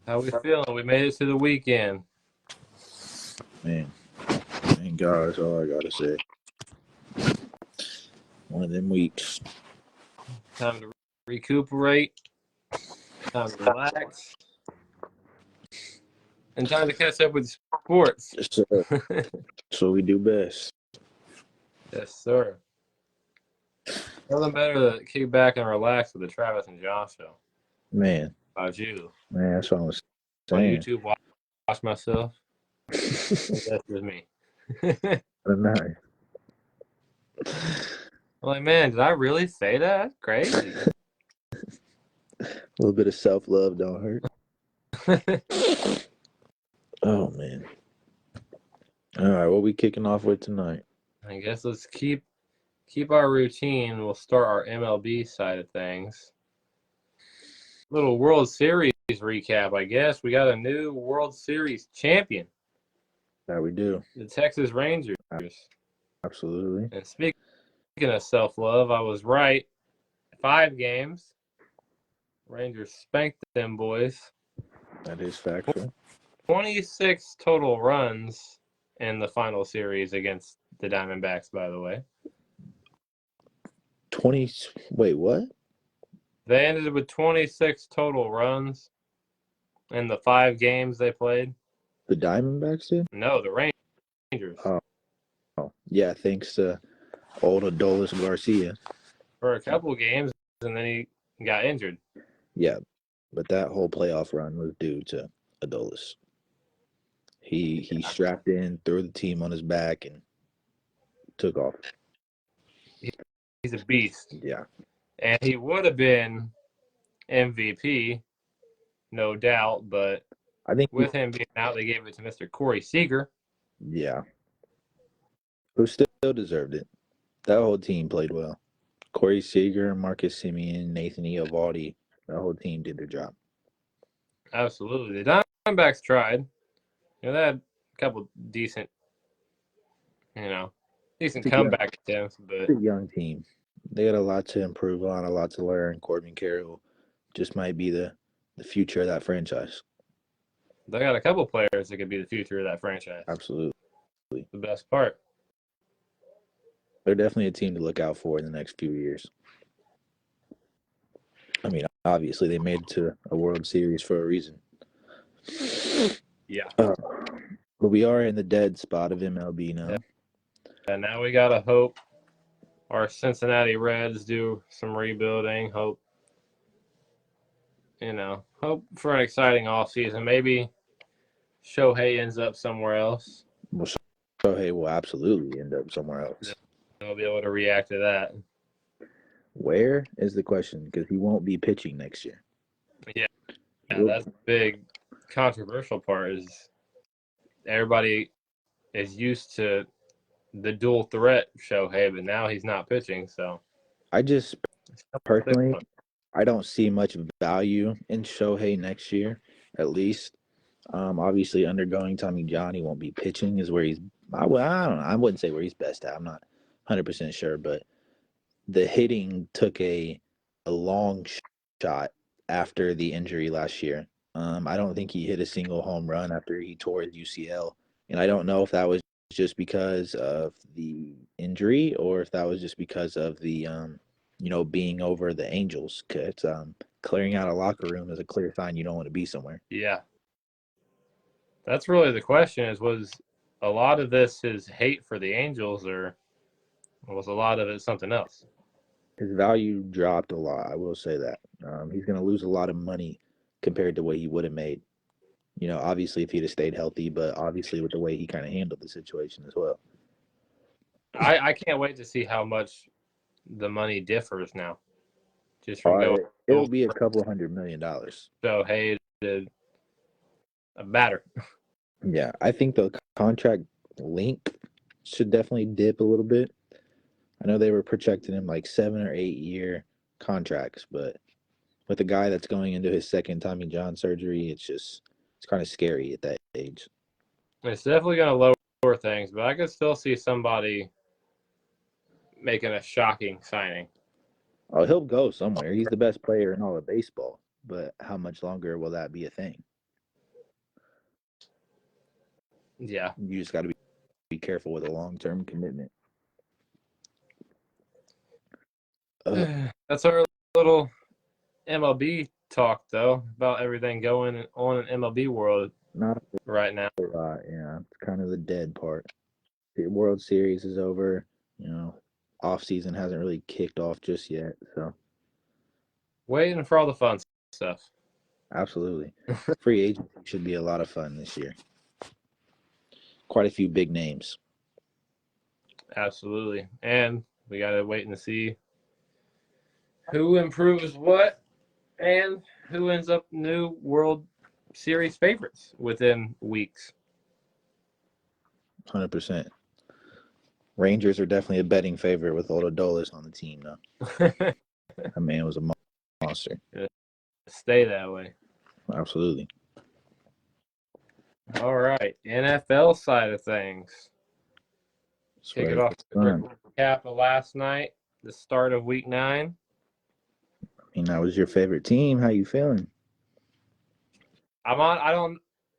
How we feeling? We made it to the weekend. Man, thank God, that's all I gotta say. One of them weeks. Time to recuperate. Time to relax. And time to catch up with sports. Yes, sir. So we do best. Yes, sir. Nothing better to kick back and relax with the Travis and John show. Man, How about you? that's what I was On saying. YouTube, watch myself. That's just me. Nice. I'm like, man, did I really say that? That's crazy. A little bit of self-love don't hurt. Oh, man. All right, what we kicking off with tonight? I guess let's keep our routine. We'll start our MLB side of things. Little World Series recap, I guess. We got a new World Series champion, That we do. the Texas Rangers. Absolutely. And speaking of self-love, I was right. 5 games. Rangers spanked them boys. That is factual. 26 total runs in the final series against the Diamondbacks, by the way. 20. Wait, what? They ended with 26 total runs in the 5 games they played. The Diamondbacks did? No, the Rangers. Oh. Yeah, thanks to old Adolis Garcia. For a couple of games, and then he got injured. Yeah, but that whole playoff run was due to Adolis. He strapped in, threw the team on his back, and took off. He's a beast. Yeah. And he would have been MVP, no doubt, but I think with him being out, they gave it to Mr. Corey Seager. Yeah. Who still deserved it. That whole team played well. Corey Seager, Marcus Semien, Nathan Eovaldi, that whole team did their job. Absolutely. The Diamondbacks tried. They had a couple decent comeback attempts, but It's a young team. They got a lot to improve on, a lot to learn. Corbin Carroll just might be the future of that franchise. they got a couple players that could be the future of that franchise. Absolutely. The best part. They're definitely a team to look out for in the next few years. I mean, obviously, they made it to a World Series for a reason. Yeah. But we are in the dead spot of MLB now. And now we got to hope our Cincinnati Reds do some rebuilding. Hope for an exciting offseason. Maybe Shohei ends up somewhere else. Well, Shohei will absolutely end up somewhere else. They'll be able to react to that. Where is the question? Because he won't be pitching next year. Yeah, that's the big controversial part is everybody is used to the dual threat Shohei, but now he's not pitching. So I just personally, I don't see much value in Shohei next year, at least. Obviously, undergoing Tommy John, he won't be pitching is where he's. I don't know. I wouldn't say where he's best at. I'm not 100% sure, but the hitting took a long shot after the injury last year. I don't think he hit a single home run after he tore his UCL, and I don't know if that was just because of the injury or if that was just because of the being over the Angels. Cause clearing out a locker room is a clear sign you don't want to be somewhere. Yeah, that's really the question: was a lot of this his hate for the Angels, or was a lot of it something else? His value dropped a lot. I will say that. He's going to lose a lot of money compared to what he would have made. Obviously if he'd have stayed healthy, but obviously with the way he kind of handled the situation as well. I can't wait to see how much the money differs now. Just from it'll be a couple $100 million. Shohei to a batter. Yeah, I think the contract length should definitely dip a little bit. I know they were projecting him like 7 or 8 year contracts, but with a guy that's going into his second Tommy John surgery, it's kind of scary at that age. It's definitely going to lower things, but I could still see somebody making a shocking signing. Oh, he'll go somewhere. He's the best player in all of baseball, but how much longer will that be a thing? Yeah. You just got to be careful with a long-term commitment. That's our little MLB talk, though, about everything going on in MLB world Not right now. a lot, yeah. It's kind of the dead part. The World Series is over. Off season hasn't really kicked off just yet. So Waiting for all the fun stuff. absolutely, free agency should be a lot of fun this year. Quite a few big names. Absolutely. And we got to wait and see who improves what and who ends up new World Series favorites within weeks. 100%. Rangers are definitely a betting favorite with Ododolis on the team now. That man was a monster. Stay that way. Absolutely. All right. NFL side of things. Kick it off with a quick recap of last night, the start of week 9. I mean, that was your favorite team. How you feeling? I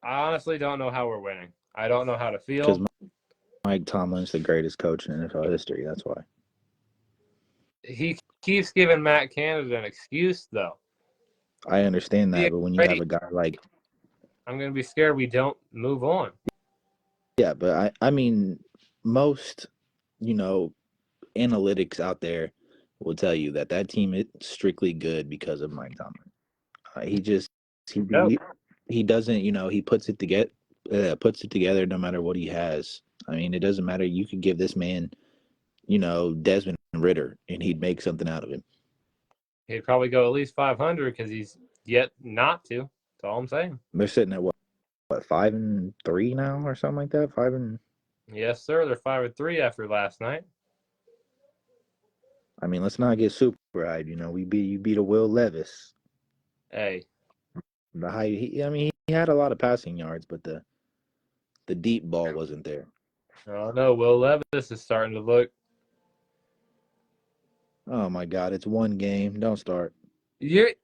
honestly don't know how we're winning. I don't know how to feel. Because Mike Tomlin's the greatest coach in NFL history. That's why. He keeps giving Matt Canada an excuse, though. I understand that, but when you have a guy like, I'm going to be scared we don't move on. yeah, but I mean, most, analytics out there will tell you that team is strictly good because of Mike Tomlin. He doesn't, he puts it together no matter what he has. I mean, it doesn't matter. You could give this man, Desmond Ritter, and he'd make something out of him. He'd probably go at least 500 because he's yet not to. That's all I'm saying. They're sitting at what 5-3 now or something like that. 5 and. Yes, sir. They're 5-3 after last night. I mean, let's not get super hyped. You beat a Will Levis. Hey. He had a lot of passing yards, but the deep ball wasn't there. Oh no, Will Levis is starting to look. Oh my God, it's one game. Don't start. I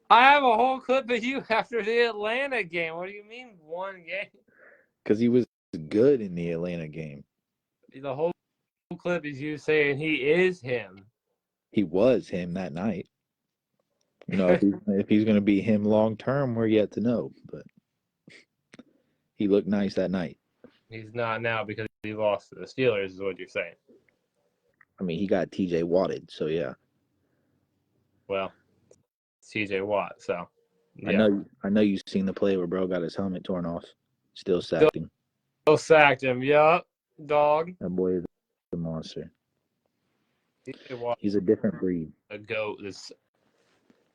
have a whole clip of you after the Atlanta game. What do you mean one game? Because he was good in the Atlanta game. The whole clip is you saying he is him. He was him that night. If he's going to be him long term, we're yet to know. But he looked nice that night. He's not now because he lost to the Steelers, is what you're saying. I mean, he got TJ Watted, so yeah. Well, it's TJ Watt, so yeah. I know you've seen the play where bro got his helmet torn off. Still sacked him. Still sacked him. Yup, dog. That boy is a monster. He's a different breed. A goat that's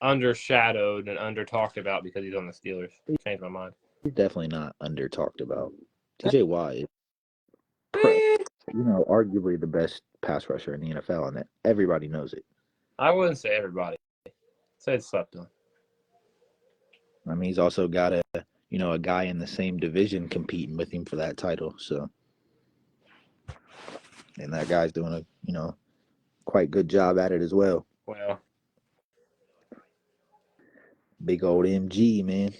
undershadowed and under talked about because he's on the Steelers. Changed my mind. He's definitely not under talked about. TJ Watt is, arguably the best pass rusher in the NFL, and everybody knows it. I wouldn't say everybody. I'd say it's slept on. I mean, he's also got a guy in the same division competing with him for that title. So, and that guy's doing a quite good job at it as well. Well, big old MG, man.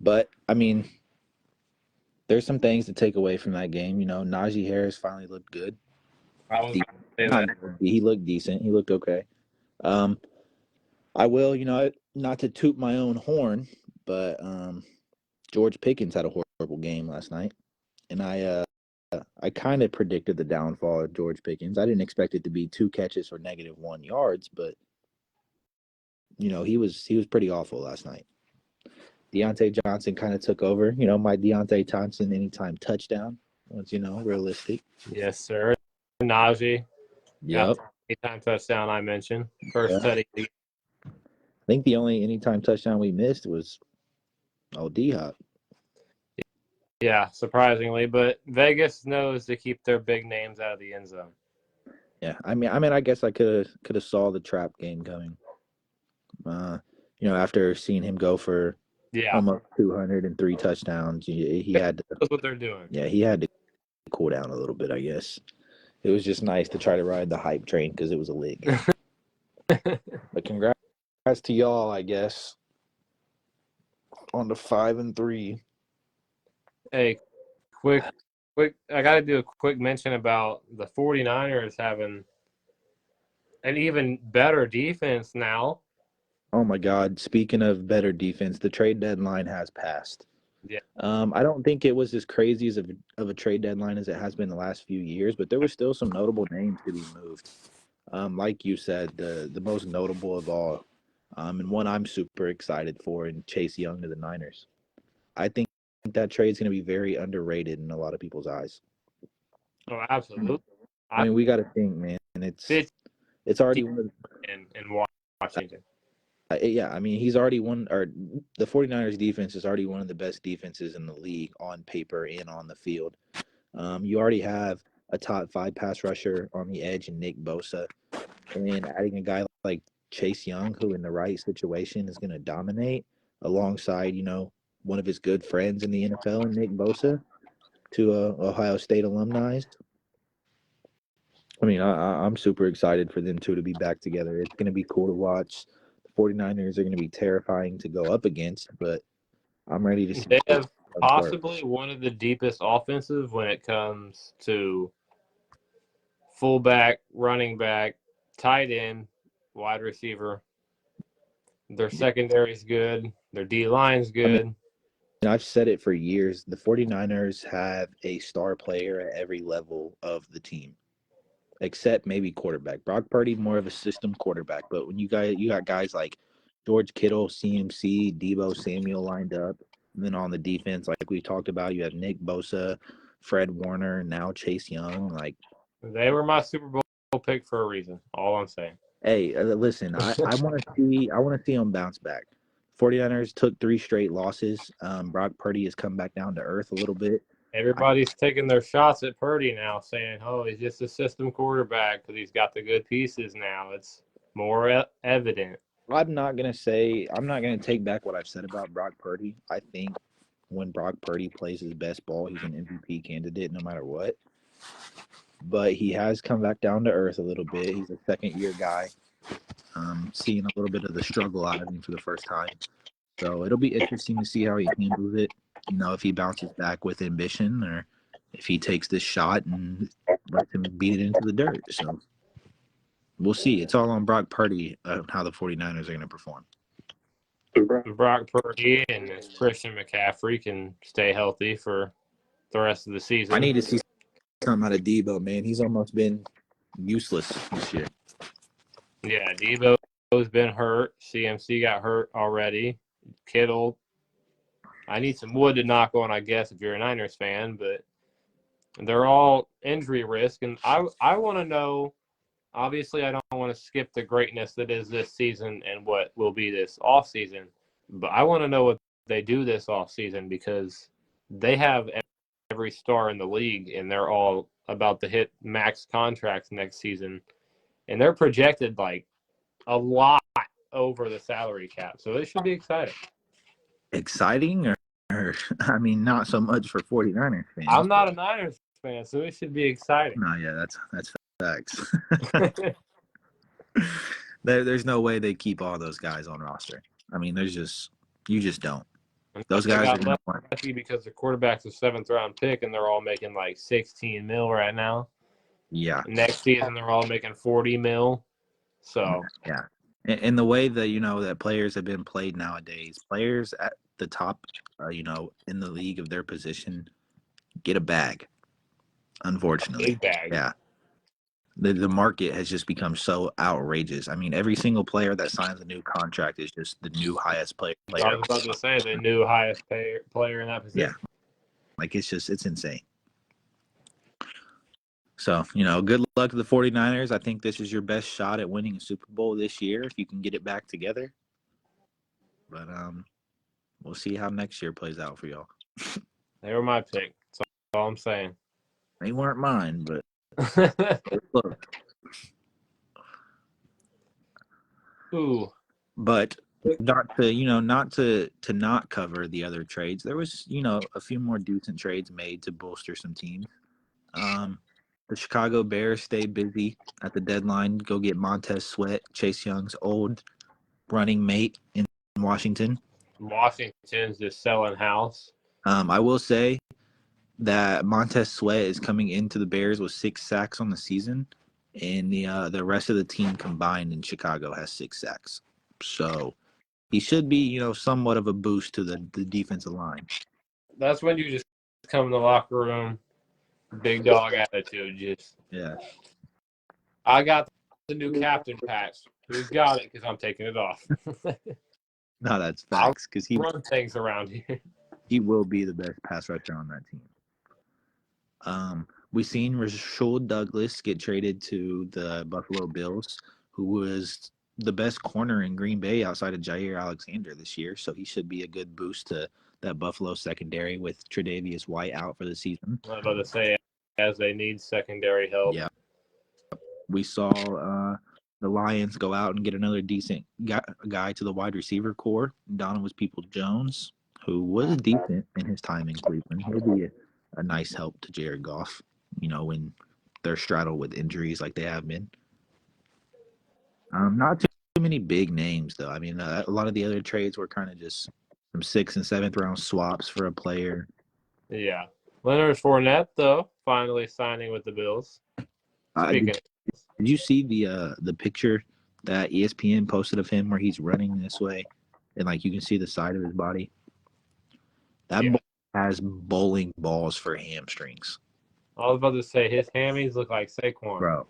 But I mean, there's some things to take away from that game. Najee Harris finally looked good. He looked decent. He looked okay. I will, not to toot my own horn, but George Pickens had a horrible game last night, and I kind of predicted the downfall of George Pickens. I didn't expect it to be 2 catches for -1 yards, but he was pretty awful last night. Deontay Johnson kind of took over. My Deontay Johnson anytime touchdown was realistic. Yes, sir. Najee. Yep. Anytime touchdown I mentioned. First study. I think the only anytime touchdown we missed was D-Hop. Yeah, surprisingly, but Vegas knows to keep their big names out of the end zone. Yeah, I mean, I guess I could have saw the trap game coming. After seeing him go for almost 203 touchdowns, he had to. That's what they're doing. Yeah, he had to cool down a little bit, I guess. It was just nice to try to ride the hype train because it was a lit game. But congrats to y'all, I guess. on the 5-3. Hey, quick, I got to do a quick mention about the 49ers having an even better defense now. Oh my God! Speaking of better defense, the trade deadline has passed. Yeah, I don't think it was as crazy of a trade deadline as it has been the last few years, but there were still some notable names to be moved. Like you said, the most notable of all, and one I'm super excited for, and Chase Young to the Niners. I think that trade's going to be very underrated in a lot of people's eyes. oh, absolutely. I I mean, we got to think, man. fit It's already one of in Washington. yeah, I mean, he's already one, or the 49ers defense is already one of the best defenses in the league on paper and on the field. You already have a top 5 pass rusher on the edge in Nick Bosa, and adding a guy like Chase Young, who in the right situation is going to dominate alongside, one of his good friends in the NFL, Nick Bosa, to Ohio State alumni. I mean, I'm super excited for them two to be back together. It's going to be cool to watch. The 49ers are going to be terrifying to go up against, but I'm ready to see They have them work. possibly one of the deepest offensive when it comes to fullback, running back, tight end, wide receiver. Their secondary is good. Their D line's I mean, good. I've said it for years. The 49ers have a star player at every level of the team, except maybe quarterback. Brock Purdy, more of a system quarterback. But when you got guys like George Kittle, CMC, Debo Samuel lined up, and then on the defense, like we talked about, you have Nick Bosa, Fred Warner, now Chase Young. Like, They were my Super Bowl pick for a reason. All I'm saying. hey, listen, I want to see them bounce back. 49ers took 3 straight losses. Brock Purdy has come back down to earth a little bit. Everybody's taking their shots at Purdy now, saying, "Oh, he's just a system quarterback because he's got the good pieces now." It's more evident. I'm not gonna take back what I've said about Brock Purdy. I think when Brock Purdy plays his best ball, he's an MVP candidate no matter what. But he has come back down to earth a little bit. He's a second year guy. Seeing a little bit of the struggle out of him for the first time. So it'll be interesting to see how he handles it. If he bounces back with ambition or if he takes this shot and lets him beat it into the dirt. So we'll see. It's all on Brock Purdy how the 49ers are going to perform. Brock Purdy and Christian McCaffrey can stay healthy for the rest of the season. I need to see something out of Debo, man. He's almost been useless this year. Yeah, Debo's been hurt. CMC got hurt already. Kittle. I need some wood to knock on, I guess, if you're a Niners fan, but they're all injury risk. And I want to know, obviously, I don't want to skip the greatness that is this season and what will be this offseason, but I want to know what they do this offseason because they have every star in the league, and they're all about to hit max contracts next season. And they're projected like a lot over the salary cap. So it should be exciting. Exciting or I mean, not so much for 49ers fans. I'm not a Niners fan, so it should be exciting. No, yeah, that's facts. There's no way they keep all those guys on roster. I mean, you just don't. Those guys are going to lucky because the quarterback's a 7th round pick and they're all making like 16 mil right now. Yeah. Next season they're all making 40 mil. So yeah. And the way that that players have been played nowadays, players at the top, in the league of their position, get a bag. Unfortunately, big bag. Yeah. The market has just become so outrageous. I mean, every single player that signs a new contract is just the new highest player. I was about to say the new highest player in that position. Yeah, like it's insane. So, good luck to the 49ers. I think this is your best shot at winning a Super Bowl this year if you can get it back together. But we'll see how next year plays out for y'all. They were my pick. That's all I'm saying. They weren't mine, but look. Ooh. But not to not cover the other trades. There was, a few more decent trades made to bolster some teams. The Chicago Bears stay busy at the deadline. Go get Montez Sweat, Chase Young's old running mate in Washington. Washington's just selling house. I will say that Montez Sweat is coming into the Bears with 6 sacks on the season, and the rest of the team combined in Chicago has 6 sacks. So he should be, somewhat of a boost to the defensive line. That's when you just come in the locker room, big dog attitude. Just I got the new captain patch. Who's got it? Because I'm taking it off. No, that's facts. Because he run things around here. He will be the best pass rusher on that team. We've seen Rasul Douglas get traded to the Buffalo Bills, who was the best corner in Green Bay outside of Jair Alexander this year. So he should be a good boost to that Buffalo secondary with Tre'Davious White out for the season. I was about to say, as they need secondary help. Yeah. We saw the Lions go out and get another decent guy to the wide receiver core. Donovan Peoples-Jones, who was decent in his time in Cleveland. He'll be a nice help to Jared Goff, when they're straddled with injuries like they have been. Not too many big names, though. I mean, a lot of the other trades were kind of just some 6th and 7th round swaps for a player. Yeah. Leonard Fournette, though, finally signing with the Bills. Did you see the picture that ESPN posted of him where he's running this way and, you can see the side of his body? That boy has bowling balls for hamstrings. I was about to say, his hammies look like Saquon. Bro,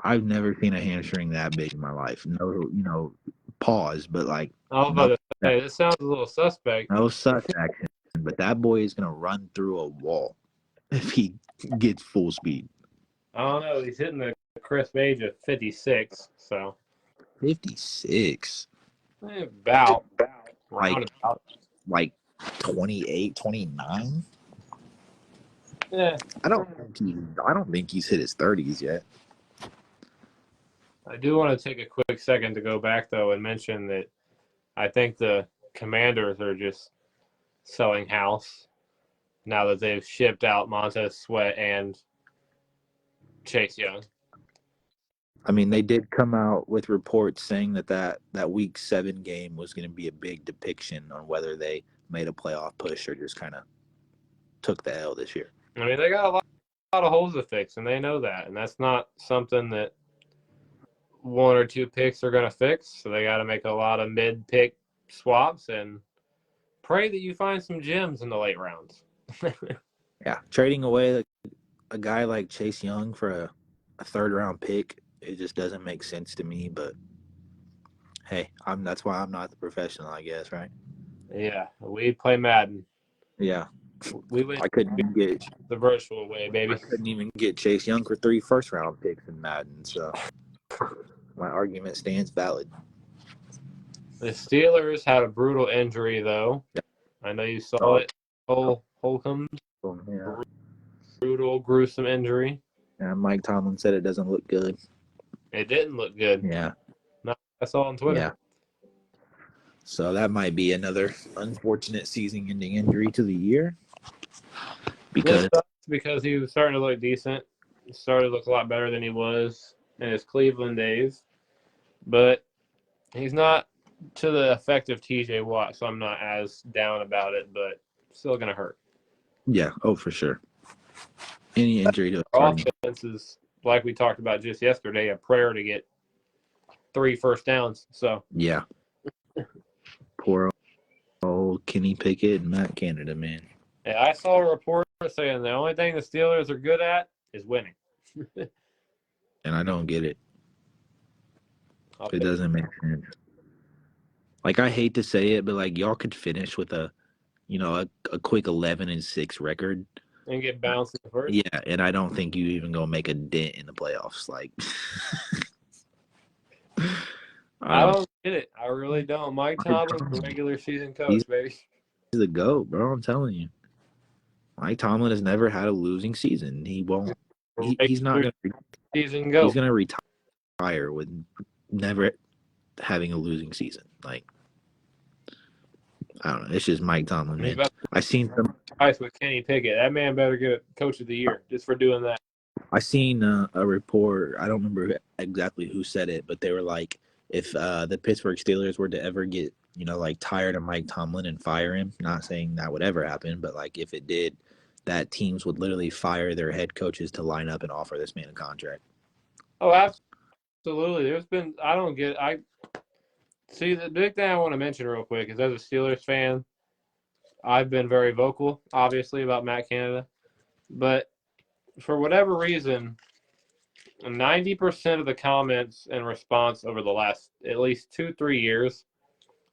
I've never seen a hamstring that big in my life. No, pause, but I was about to say, this sounds a little suspect. No such action, but that boy is going to run through a wall if he gets full speed. I don't know. He's hitting the crisp age of 56, so. 56? About. Like 28, 29? Yeah. I don't think he's hit his 30s yet. I do want to take a quick second to go back, though, and mention that I think the Commanders are just selling house now that they've shipped out Montez Sweat and Chase Young. I mean, they did come out with reports saying that Week 7 game was going to be a big depiction on whether they made a playoff push or just kind of took the L this year. I mean, they got a lot of holes to fix, and they know that. And that's not something that 1 or 2 picks are going to fix. So they got to make a lot of mid-pick swaps and pray that you find some gems in the late rounds. Yeah, trading away a guy like Chase Young for a 3rd-round pick, it just doesn't make sense to me. But hey, that's why I'm not the professional, I guess, right? Yeah, we play Madden. Yeah. I couldn't even get the virtual way, baby. I couldn't even get Chase Young for 3 first-round picks in Madden, so my argument stands valid. The Steelers had a brutal injury, though. Yep. I know you saw it. Holcomb. Yeah. Brutal, gruesome injury. Yeah, Mike Tomlin said it doesn't look good. It didn't look good. Yeah. No, I saw on Twitter. Yeah. So that might be another unfortunate season-ending injury to the year. Because he was starting to look decent. He started to look a lot better than he was in his Cleveland days. But he's not to the effect of TJ Watt, so I'm not as down about it, but still going to hurt. Yeah, for sure. Any injury to our offense is, like we talked about just yesterday, a prayer to get 3 first downs. So yeah. Poor old Kenny Pickett and Matt Canada, man. Yeah, I saw a report saying the only thing the Steelers are good at is winning. And I don't get it. It doesn't make sense. I hate to say it, but y'all could finish with a quick 11-6 record and get bounced in the first. Yeah, and I don't think you even gonna make a dent in the playoffs. I don't get it. I really don't. Mike Tomlin's the regular season coach, baby. He's the GOAT, bro. I'm telling you. Mike Tomlin has never had a losing season. He won't. He's not gonna. He's gonna retire with never having a losing season. I don't know. It's just Mike Tomlin, man. I seen some ice with Kenny Pickett. That man better get a Coach of the Year just for doing that. I seen a report. I don't remember exactly who said it, but they were like, if the Pittsburgh Steelers were to ever get, like tired of Mike Tomlin and fire him, not saying that would ever happen, but like if it did, that teams would literally fire their head coaches to line up and offer this man a contract. Oh, absolutely. I see the big thing I want to mention real quick is as a Steelers fan, I've been very vocal, obviously, about Matt Canada, but for whatever reason, 90% of the comments and response over the last at least 2-3 years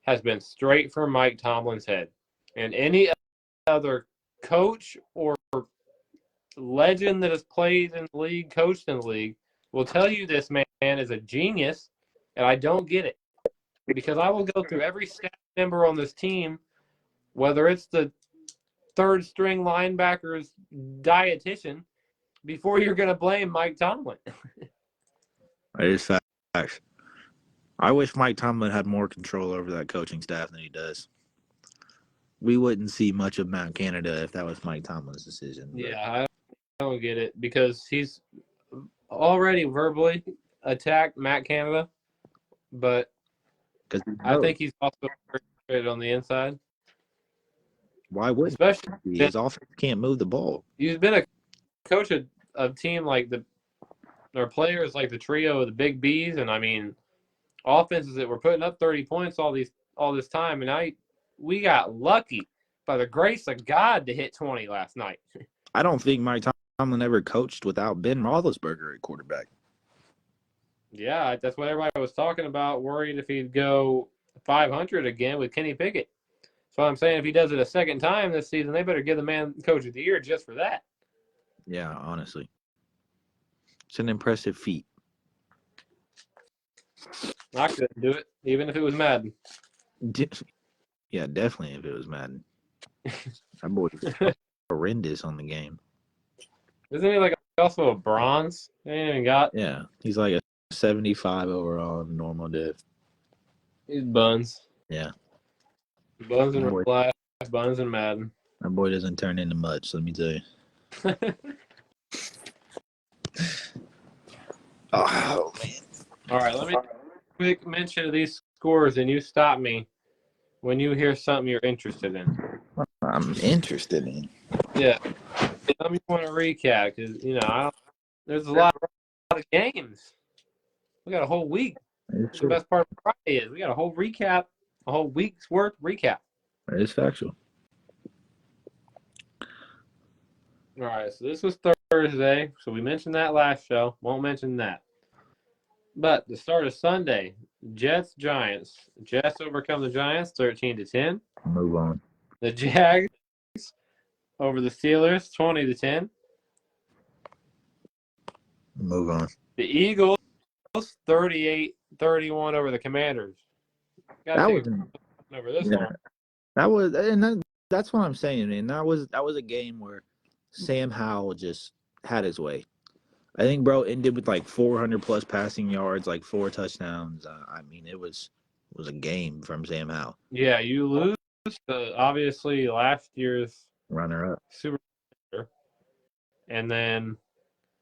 has been straight from Mike Tomlin's head. And any other coach or legend that has played in the league, coached in the league, will tell you this man is a genius, and I don't get it. Because I will go through every staff member on this team, whether it's the third string linebacker's dietitian, before you're going to blame Mike Tomlin. It is facts. I wish Mike Tomlin had more control over that coaching staff than he does. We wouldn't see much of Matt Canada if that was Mike Tomlin's decision. But. Yeah, I don't get it because he's already verbally attacked Matt Canada, but I think he's also frustrated on the inside. Why would especially his offense can't move the ball? He's been a coach of a team like their players like the trio of the Big B's, and I mean offenses that were putting up 30 points all this time, and we got lucky by the grace of God to hit 20 last night. I don't think Mike Tomlin ever coached without Ben Roethlisberger at quarterback. Yeah, that's what everybody was talking about, worried if he'd go 500 again with Kenny Pickett. So I'm saying if he does it a second time this season, they better give the man coach of the year just for that. Yeah, honestly. It's an impressive feat. I couldn't do it, even if it was Madden. Yeah, definitely if it was Madden. That boy was horrendous on the game. Isn't he like also a bronze? He ain't even got. Yeah, he's like a 75 overall normal diff. He's buns. Yeah. Buns and Flash, buns and Madden. That boy doesn't turn into much, let me tell you. Oh, man. All right, let me quick mention of these scores, and you stop me when you hear something you're interested in. I'm interested in. Yeah. Tell me you want to recap, because, there's a lot of games. We got a whole week. The best part of Friday is we got a whole recap, a whole week's worth recap. That is factual. All right, so this was Thursday, so we mentioned that last show. Won't mention that. But the start of Sunday, Jets-Giants. Jets overcome the Giants 13-10. Move on. The Jags over the Steelers 20-10. Move on. The Eagles 38-31 over the Commanders. That was over this one. That was, and that's what I'm saying, man. That was a game where Sam Howell just had his way. I think, bro, ended with like 400 plus passing yards, like 4 touchdowns. I mean, it was a game from Sam Howell. Yeah, you lose obviously last year's runner-up, Super Bowl, and then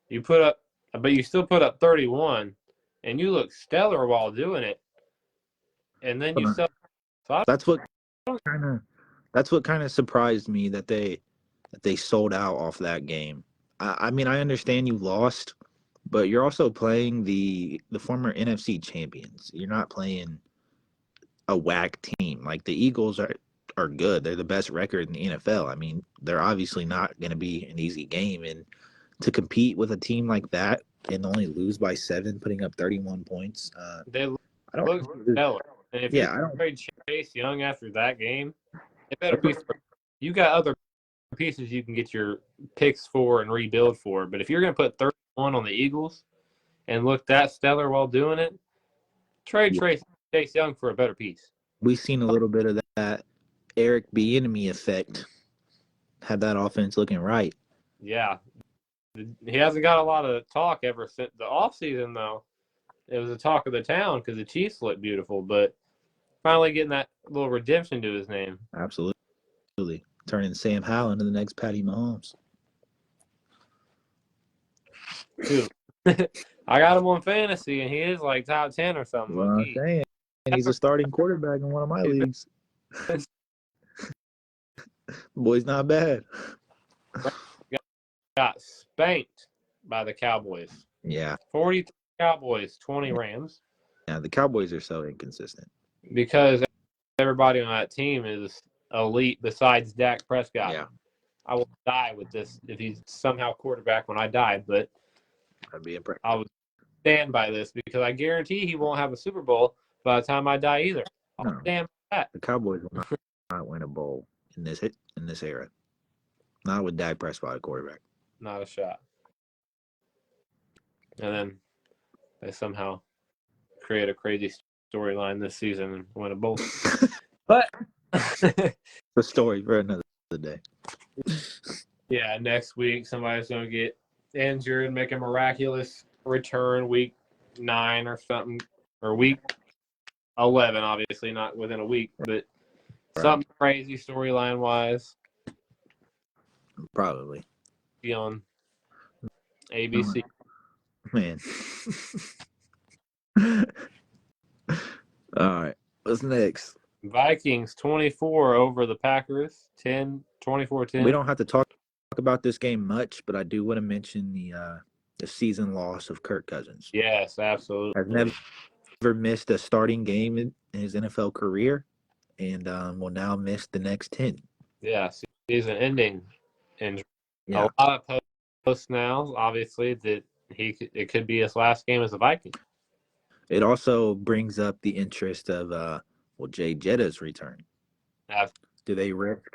you still put up 31, and you look stellar while doing it. And then you sell. That's what kind of surprised me that they sold out off that game. I mean, I understand you lost, but you're also playing the former NFC champions. You're not playing a whack team. Like the Eagles are good. They're the best record in the NFL. I mean, they're obviously not going to be an easy game, and to compete with a team like that and only lose by 7, putting up 31 points. They look stellar. And if you trade Chase Young after that game, it better be. You got other pieces you can get your picks for and rebuild for. But if you're going to put 31 on the Eagles and look that stellar while doing it, trade Chase Young for a better piece. We've seen a little bit of that Eric Bieniemy effect. Had that offense looking right. Yeah. He hasn't got a lot of talk ever since the offseason, though. It was the talk of the town because the Chiefs looked beautiful, but finally getting that little redemption to his name. Absolutely. Turning Sam Howell into the next Patty Mahomes. Dude, I got him on fantasy, and he is like top 10 or something. What I'm saying, and he's a starting quarterback in one of my leagues. Boy's not bad. Got spanked by the Cowboys. Yeah. 43 Cowboys, 20 Rams. Yeah, the Cowboys are so inconsistent. Because everybody on that team is elite besides Dak Prescott. Yeah. I will die with this if he's somehow quarterback when I die, but I'd be impressed. I would stand by this because I guarantee he won't have a Super Bowl by the time I die either. I'll stand by that. The Cowboys will not win a bowl in this era. Not with Dak Prescott at quarterback. Not a shot. And then they somehow create a crazy storyline this season and win a bowl. But a story for another day. Yeah, next week somebody's going to get injured, make a miraculous return week 9 or something, or week 11, obviously not within a week, but something crazy storyline-wise. Probably. Be on ABC. Man. All right. What's next? Vikings 24 over the Packers, 24-10. We don't have to talk about this game much, but I do want to mention the season loss of Kirk Cousins. Yes, absolutely. Has never missed a starting game in his NFL career, and will now miss the next 10. Yeah, season ending injury. Yeah. A lot of posts now, obviously, that it could be his last game as a Viking. It also brings up the interest of Jay Jetta's return. Do they risk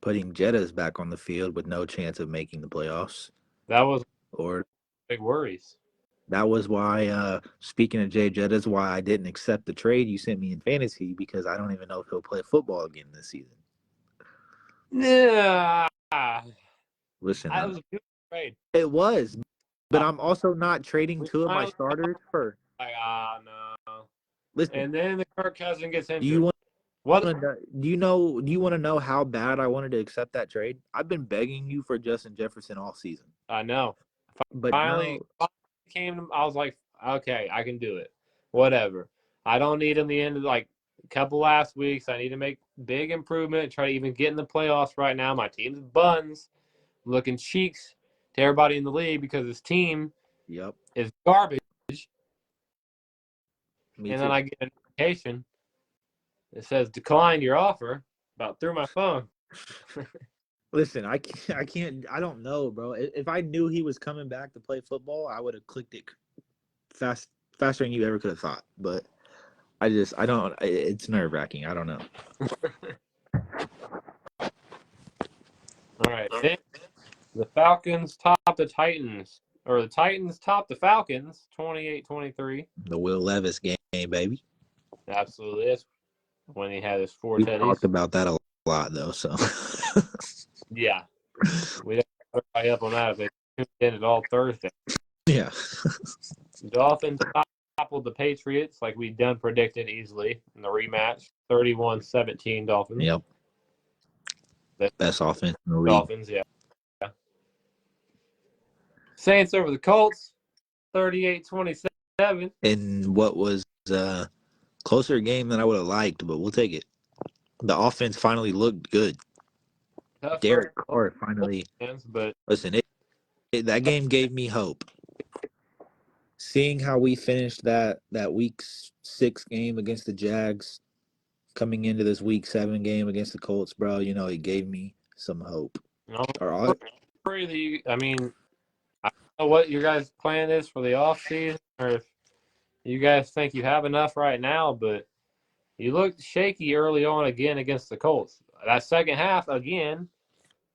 putting Jettas back on the field with no chance of making the playoffs? That was or big worries. That was why, speaking of Jay Jettas, why I didn't accept the trade you sent me in fantasy, because I don't even know if he'll play football again this season. Yeah. Listen, that was a good trade. It was, but I'm also not trading two of my starters for. Like, no. Listen, and then the Kirk Cousins gets injured. Do you want to know how bad I wanted to accept that trade? I've been begging you for Justin Jefferson all season. I know. But finally came. I was like, okay, I can do it. Whatever. I don't need him the end of like a couple last weeks. I need to make big improvement. Try to even get in the playoffs right now. My team's buns, looking cheeks to everybody in the league because this team is garbage. Then I get a notification. It says decline your offer. About through my phone. Listen, I can't. I don't know, bro. If I knew he was coming back to play football, I would have clicked it faster than you ever could have thought. But I don't. It's nerve wracking. I don't know. All right. The Falcons top the Titans, or the Titans top the Falcons, 28-23. The Will Levis game, baby. Absolutely is. When he had his 4 we teddies. Talked about that a lot, though. So. Yeah. We don't put everybody up on that if they tuned in at all Thursday. Yeah. Dolphins toppled the Patriots like we done predicted easily in the rematch. 31-17 Dolphins. Yep. Best offense in the league. Dolphins, yeah. Saints over the Colts, 38-27. And what was a closer game than I would have liked, but we'll take it. The offense finally looked good. Tougher Derek Carr finally. But listen, that game gave me hope. Seeing how we finished that week 6 game against the Jags, coming into this week 7 game against the Colts, bro, it gave me some hope. I mean, I don't know what your guys' plan is for the offseason, or if you guys think you have enough right now, but you looked shaky early on again against the Colts. That second half, again,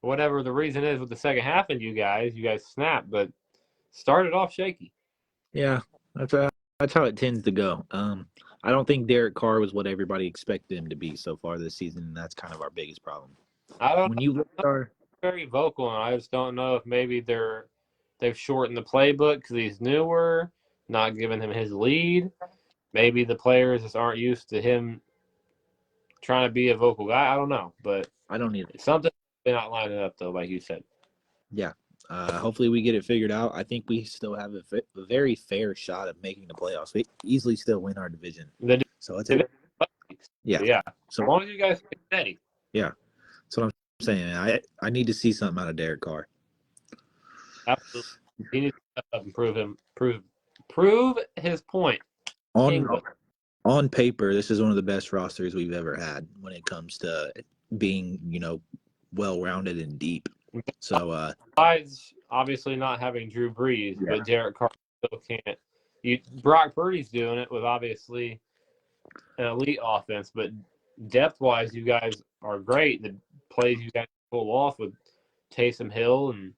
whatever the reason is with the second half and you guys snapped, but started off shaky. Yeah, that's how it tends to go. I don't think Derek Carr was what everybody expected him to be so far this season, and that's kind of our biggest problem. Very vocal, and I just don't know if maybe they've shortened the playbook because he's newer, not giving him his lead. Maybe the players just aren't used to him trying to be a vocal guy. I don't know, but I don't either. It's something they're not lining up though, like you said. Yeah. Hopefully we get it figured out. I think we still have a very fair shot of making the playoffs. We easily still win our division. So it's yeah. Yeah. So as long as you guys stay steady. yeah. That's what I'm saying. I need to see something out of Derek Carr. Absolutely. He needs to step up and prove his point. On paper, this is one of the best rosters we've ever had when it comes to being, well-rounded and deep. So, besides obviously not having Drew Brees, yeah. but Derek Carr still can't. Brock Purdy's doing it with obviously an elite offense, but depth-wise, you guys are great. The plays you guys pull off with Taysom Hill and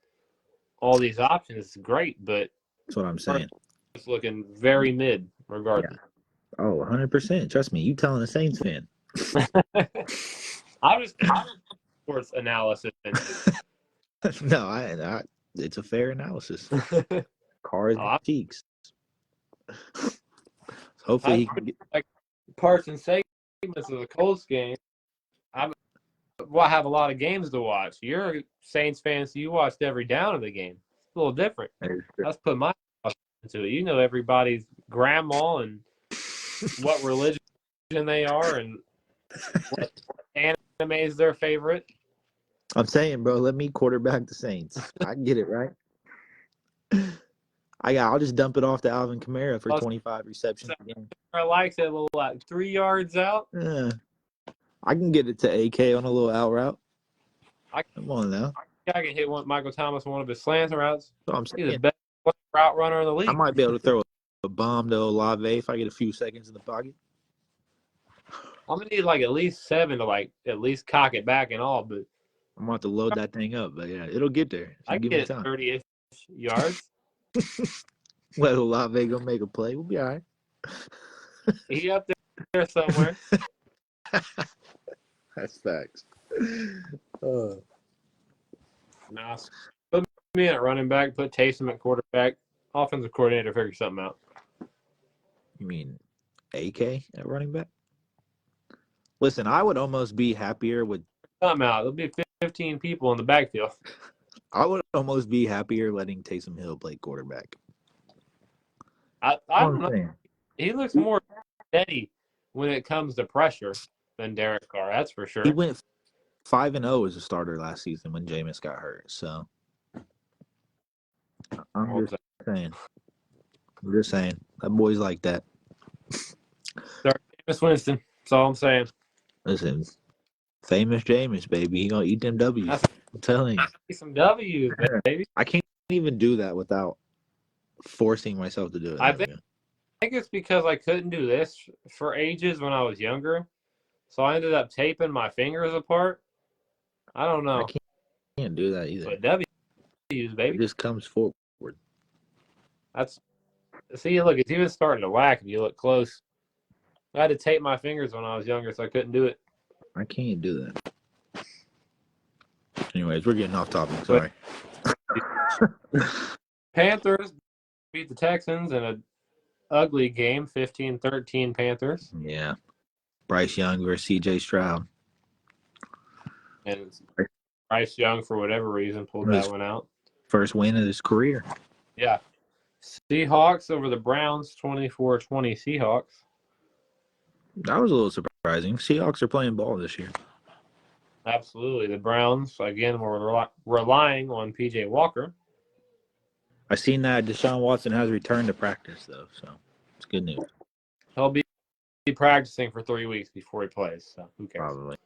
all these options is great, but that's what I'm saying. It's looking very mid regardless. Yeah. Oh, 100%. Trust me, you telling a Saints fan. I'm just sports analysis. No, it's a fair analysis. Carr's cheeks. Hopefully he can get like parts and segments of the Colts game. I have a lot of games to watch. You're a Saints fan, so you watched every down of the game. It's a little different. Let's put my into it. You know everybody's grandma and what religion they are and what anime is their favorite. I'm saying, bro, let me quarterback the Saints. I can get it right. I'll just dump it off to Alvin Kamara for 25 receptions a game. I like that little 3 yards out. Yeah. I can get it to AK on a little out route. Come on now. I can hit Michael Thomas one of his slant routes. So I'm saying, he's the best route runner in the league. I might be able to throw a bomb to Olave if I get a few seconds in the pocket. I'm gonna need at least 7 to at least cock it back and all, but I'm gonna have to load that thing up. But yeah, it'll get there. I give get me time. 30-ish yards. Let Olave go make a play. We'll be all right. He up there somewhere. That's facts. Nah, put me at running back. Put Taysom at quarterback. Offensive coordinator figure something out. You mean AK at running back? Listen, I would almost be happier with something out. There'll be 15 people in the backfield. I would almost be happier letting Taysom Hill play quarterback. I don't know. He looks more steady when it comes to pressure than Derek Carr. That's for sure. He went 5-0 as a starter last season when Jameis got hurt. So I'm just saying. That boy's like that. Jameis Winston. That's all I'm saying. Listen, famous Jameis, baby. He gonna eat them W's. I'm telling you. Some W's, baby. I can't even do that without forcing myself to do it. I think it's because I couldn't do this for ages when I was younger. So I ended up taping my fingers apart. I don't know. I can't do that either. But W's, baby. It just comes forward. See, look, it's even starting to whack if you look close. I had to tape my fingers when I was younger, so I couldn't do it. I can't do that. Anyways, we're getting off topic. Sorry. Panthers beat the Texans in an ugly game, 15-13 Panthers. Yeah. Bryce Young versus C.J. Stroud. And Bryce Young, for whatever reason, pulled that one out. First win of his career. Yeah. Seahawks over the Browns, 24-20 Seahawks. That was a little surprising. Seahawks are playing ball this year. Absolutely. The Browns, again, were relying on P.J. Walker. I seen that Deshaun Watson has returned to practice, though, so it's good news. He'll be practicing for 3 weeks before he plays, so who cares? Probably.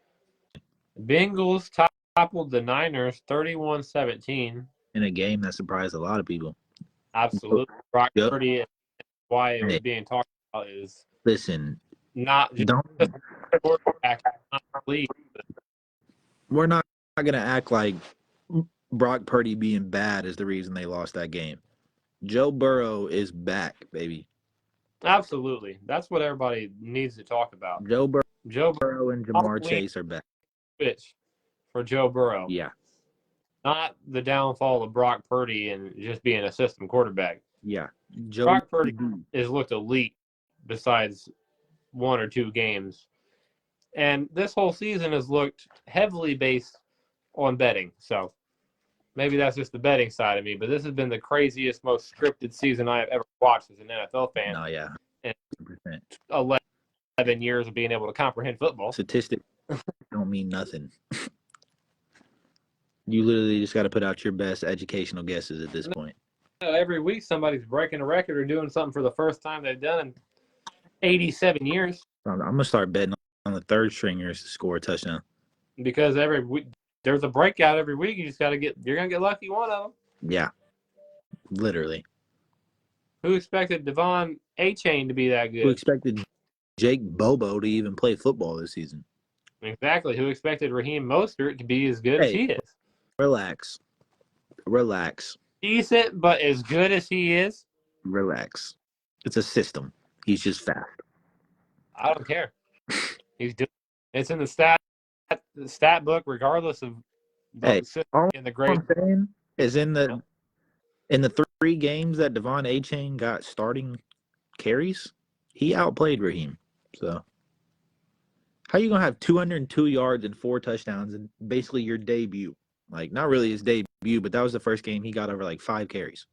Bengals toppled the Niners 31-17. In a game that surprised a lot of people. Absolutely. Brock Purdy, why it was being talked about is not just quarterback, not league. We're not going to act like Brock Purdy being bad is the reason they lost that game. Joe Burrow is back, baby. Absolutely. That's what everybody needs to talk about. Joe Burrow and Jamar Chase are back. For Joe Burrow. Yeah. Not the downfall of Brock Purdy and just being a system quarterback. Yeah. Brock Purdy has looked elite besides 1 or 2 games. And this whole season has looked heavily based on betting. So maybe that's just the betting side of me, but this has been the craziest, most scripted season I have ever watched as an NFL fan. No, yeah. In 100%. 11 years of being able to comprehend football. Statistics don't mean nothing. You literally just got to put out your best educational guesses at this point. Every week somebody's breaking a record or doing something for the first time they've done in 87 years. I'm going to start betting on the third stringers to score a touchdown. Because every week there's a breakout every week. You just got to you're going to get lucky one of them. Yeah. Literally. Who expected Devon A-Chain to be that good? Who expected Jake Bobo to even play football this season? Exactly. Who expected Raheem Mostert to be as good as he is? Relax. Decent, but as good as he is? Relax. It's a system. He's just fast. I don't care. He's doing. It's in the stat book, regardless of all in the grade. I'm saying is in the 3 games that Devon A-Chain got starting carries, he outplayed Raheem. So how you gonna have 202 yards and 4 touchdowns in basically your debut? Like, not really his debut, but that was the first game he got over like 5 carries.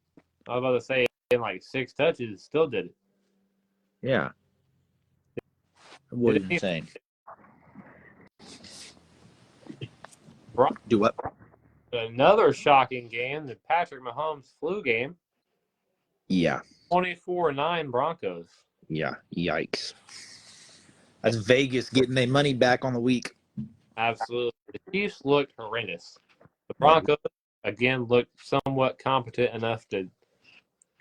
I was about to say in like 6 touches, still did it. Yeah. What is insane? Do what? Another shocking game, the Patrick Mahomes flu game. Yeah. 24-9 Broncos. Yeah. Yikes. That's Vegas getting their money back on the week. Absolutely. The Chiefs looked horrendous. The Broncos, again, looked somewhat competent enough to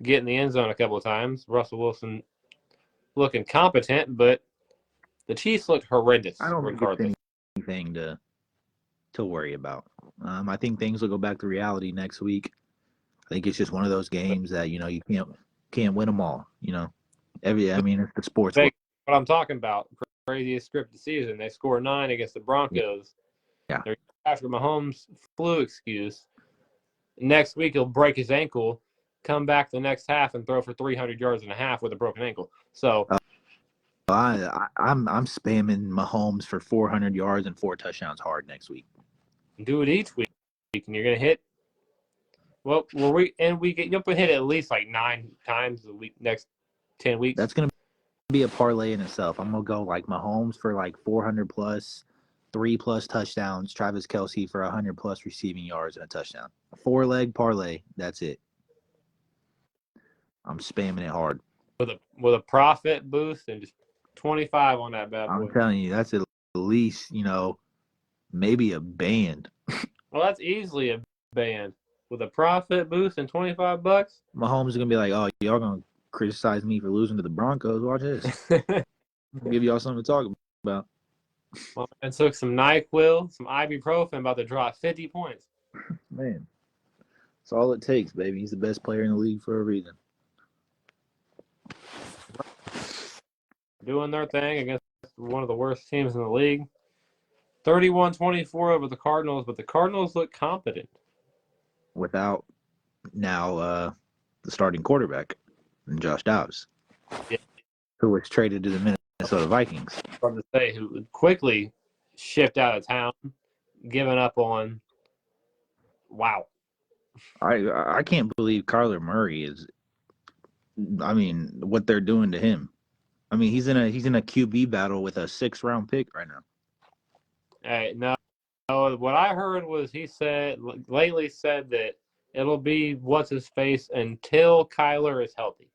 get in the end zone a couple of times. Russell Wilson looking competent, but the Chiefs looked horrendous. I don't think it's anything to worry about. I think things will go back to reality next week. I think it's just one of those games that, you can't win them all. It's the sports. What I'm talking about, craziest scripted season. They score 9 against the Broncos. Yeah. There's Patrick Mahomes flu excuse. Next week he'll break his ankle, come back the next half and throw for 300 yards and a half with a broken ankle. So I'm spamming Mahomes for 400 yards and 4 touchdowns hard next week. Do it each week, and you're gonna hit. Well, you'll hit at least like 9 times a week next 10 weeks. That's gonna be a parlay in itself. I'm gonna go like Mahomes for like 400 plus, 3+ touchdowns. Travis Kelce for 100 plus receiving yards and a touchdown. 4-leg parlay. That's it. I'm spamming it hard with a profit boost and just 25 on that bad boy. I'm telling you, that's at least maybe a band. Well, that's easily a band with a profit boost and $25. Mahomes is gonna be like, "Oh, y'all gonna criticize me for losing to the Broncos? Watch this. I'll give y'all something to talk about." Well, I took some NyQuil, some ibuprofen, about to drop 50 points. Man, that's all it takes, baby. He's the best player in the league for a reason. Doing their thing against one of the worst teams in the league. 31-24 over the Cardinals, but the Cardinals look competent. Without now the starting quarterback, Josh Dobbs, who was traded to the Minnesota Vikings. From to say, who would quickly shift out of town, giving up on. Wow. I can't believe Kyler Murray is. What they're doing to him. He's in a QB battle with a 6th-round pick right now. Hey, no, what I heard was he said that it'll be what's his face until Kyler is healthy.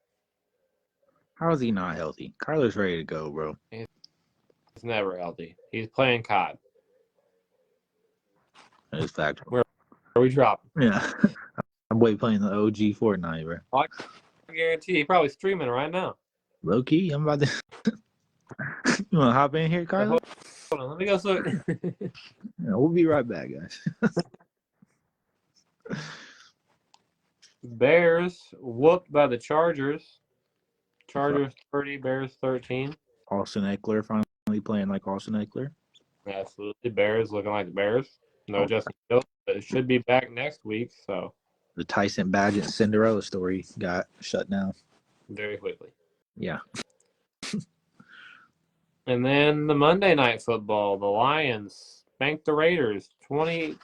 How is he not healthy? Kyler's ready to go, bro. He's never healthy. He's playing COD. That is fact. Where are we dropping? Yeah. I'm playing the OG Fortnite, bro. I guarantee he's probably streaming right now. Low key, I'm about to. You want to hop in here, Kyler? Hold on, let me go. Yeah, we'll be right back, guys. Bears whooped by the Chargers. Chargers 30, Bears 13. Austin Eckler finally playing like Austin Eckler. Absolutely. Bears looking like the Bears. No Justin Fields, but it should be back next week. So the Tyson Badgett Cinderella story got shut down very quickly. Yeah. And then the Monday Night Football, the Lions spanked the Raiders 27-10.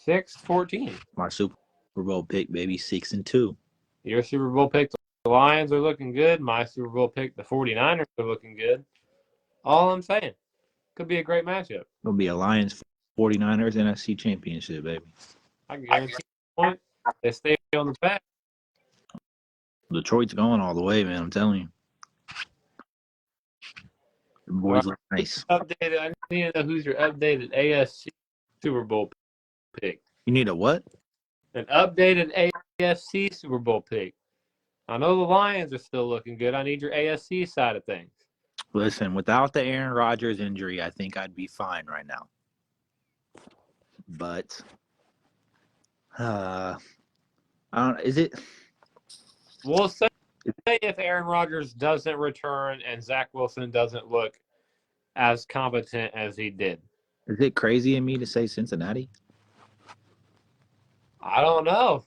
6-14. My Super Bowl pick, baby, 6-2. Your Super Bowl pick, the Lions are looking good. My Super Bowl pick, the 49ers are looking good. All I'm saying, could be a great matchup. It'll be a Lions 49ers NFC championship, baby. I guarantee you they stay on the path. Detroit's going all the way, man. I'm telling you. The boys look nice. Updated. I need to know who's your updated AFC Super Bowl pick. You need a what? An updated AFC Super Bowl pick. I know the Lions are still looking good. I need your AFC side of things. Listen, without the Aaron Rodgers injury, I think I'd be fine right now. But, I don't. Is it? We'll say if Aaron Rodgers doesn't return and Zach Wilson doesn't look as competent as he did. Is it crazy in me to say Cincinnati? I don't know.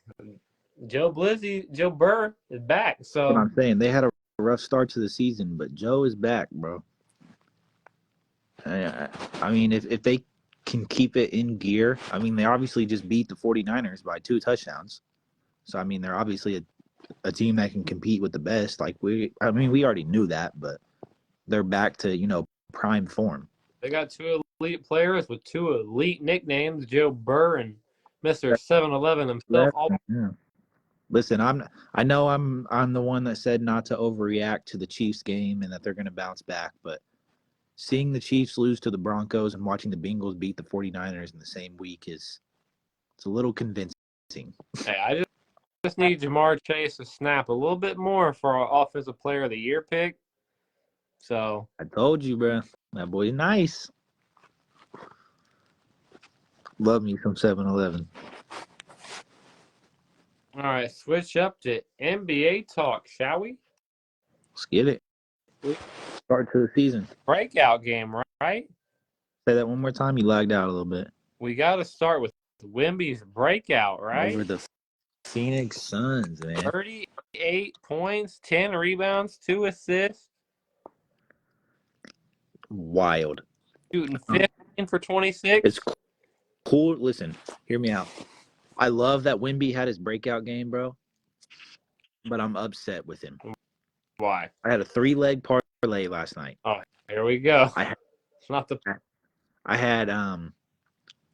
Joe Burr is back. So What I'm saying, they had a rough start to the season, but Joe is back, bro. I mean, if they can keep it in gear, I mean, they obviously just beat the 49ers by 2 touchdowns. So, I mean, they're obviously a team that can compete with the best. We already knew that, but they're back to, prime form. They got 2 elite players with 2 elite nicknames, Joe Burr and Mr. 7-Eleven himself. Yeah. Listen, I know I'm the one that said not to overreact to the Chiefs game and that they're going to bounce back, but seeing the Chiefs lose to the Broncos and watching the Bengals beat the 49ers in the same week it's a little convincing. Hey, I just need Jamar Chase to snap a little bit more for our Offensive Player of the Year pick. So I told you, bro. That boy's nice. Love me some 7-Eleven. All right, switch up to NBA talk, shall we? Let's get it. Start to the season. Breakout game, right? Say that one more time. You lagged out a little bit. We got to start with Wemby's breakout, right? Over the Phoenix Suns, man. 38 points, 10 rebounds, 2 assists. Wild. Shooting 15 for 26. It's cool. Listen, hear me out. I love that Wemby had his breakout game, bro. But I'm upset with him. Why? I had a 3-leg parlay last night. Oh, here we go. I had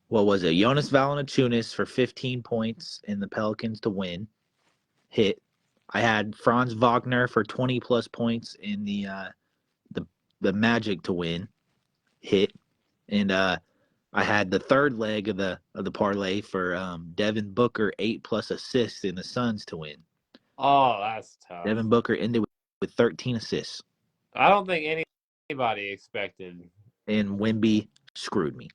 what was it? Jonas Valanciunas for 15 points in the Pelicans to win. Hit. I had Franz Wagner for 20 plus points in the Magic to win. Hit. And I had the 3rd leg of the parlay for Devin Booker 8 plus assists in the Suns to win. Oh, that's tough. Devin Booker ended with 13 assists. I don't think anybody expected. And Wemby screwed me.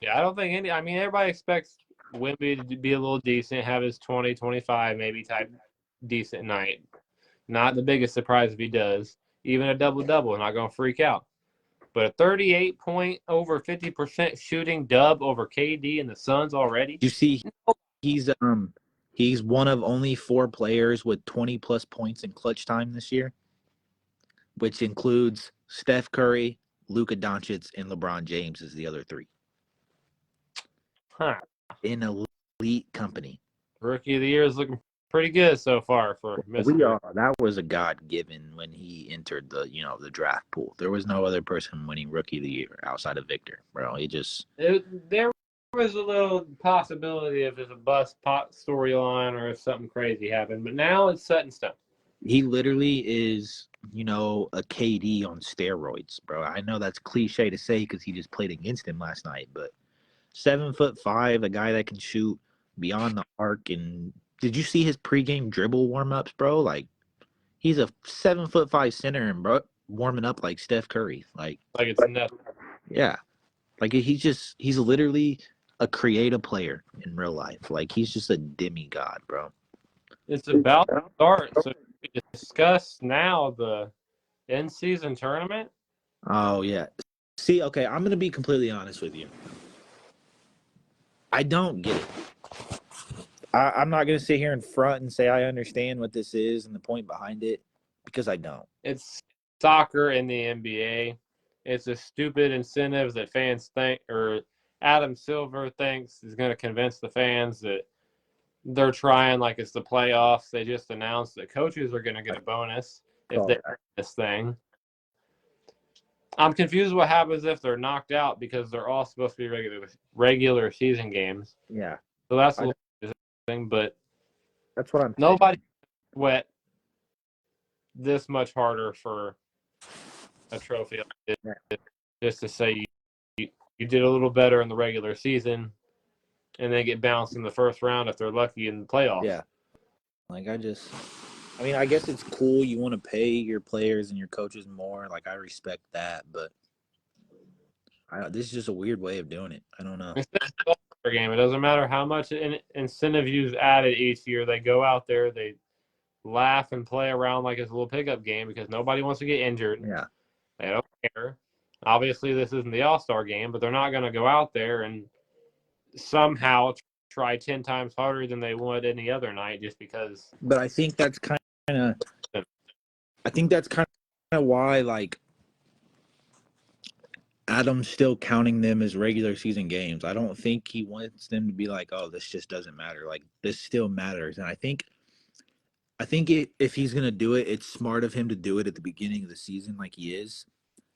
Yeah, I don't think everybody expects Wemby to be a little decent, have his 20, 25 maybe type decent night. Not the biggest surprise if he does. Even a double-double, not going to freak out. But a 38-point, over 50% shooting dub over KD and the Suns already. You see, he's one of only 4 players with 20-plus points in clutch time this year, which includes Steph Curry, Luka Doncic, and LeBron James as the other 3. Huh. In elite company. Rookie of the Year is looking pretty good so far for Mr. That was a God-given when he entered the draft pool. There was no other person winning Rookie of the Year outside of Victor, bro. There was a little possibility if there's a bust pot storyline or if something crazy happened, but now it's set in stone. He literally is, a KD on steroids, bro. I know that's cliche to say because he just played against him last night, but 7'5", a guy that can shoot beyond the arc. And did you see his pregame dribble warm-ups, bro? Like, he's a 7'5" center and bro warming up like Steph Curry. Like it's nothing. Yeah. Like he's literally a creative player in real life. Like he's just a demigod, bro. It's about to start. So we discuss now the in-season tournament. Oh yeah. See, okay, I'm gonna be completely honest with you. I don't get it. I'm not going to sit here in front and say I understand what this is and the point behind it because I don't. It's soccer in the NBA. It's a stupid incentive that fans think or Adam Silver thinks is going to convince the fans that they're trying like it's the playoffs. They just announced that coaches are going to get a bonus if they win this thing. I'm confused what happens if they're knocked out because they're all supposed to be regular season games. Yeah. So that's a little thing, but that's what I'm saying. Nobody sweat this much harder for a trophy just to say you did a little better in the regular season and then get bounced in the first round if they're lucky in the playoffs. Yeah. Like, I mean, I guess it's cool. You want to pay your players and your coaches more. Like, I respect that, but this is just a weird way of doing it. I don't know. It's a game. It doesn't matter how much incentive you've added each year. They go out there, they laugh and play around like it's a little pickup game because nobody wants to get injured. Yeah. They don't care. Obviously, this isn't the All-Star game, but they're not going to go out there and somehow try 10 times harder than they would any other night just because. But I think that's kind of why, like, Adam's still counting them as regular season games. I don't think he wants them to be like, oh, this just doesn't matter. Like, this still matters. And I think if he's going to do it, it's smart of him to do it at the beginning of the season like he is.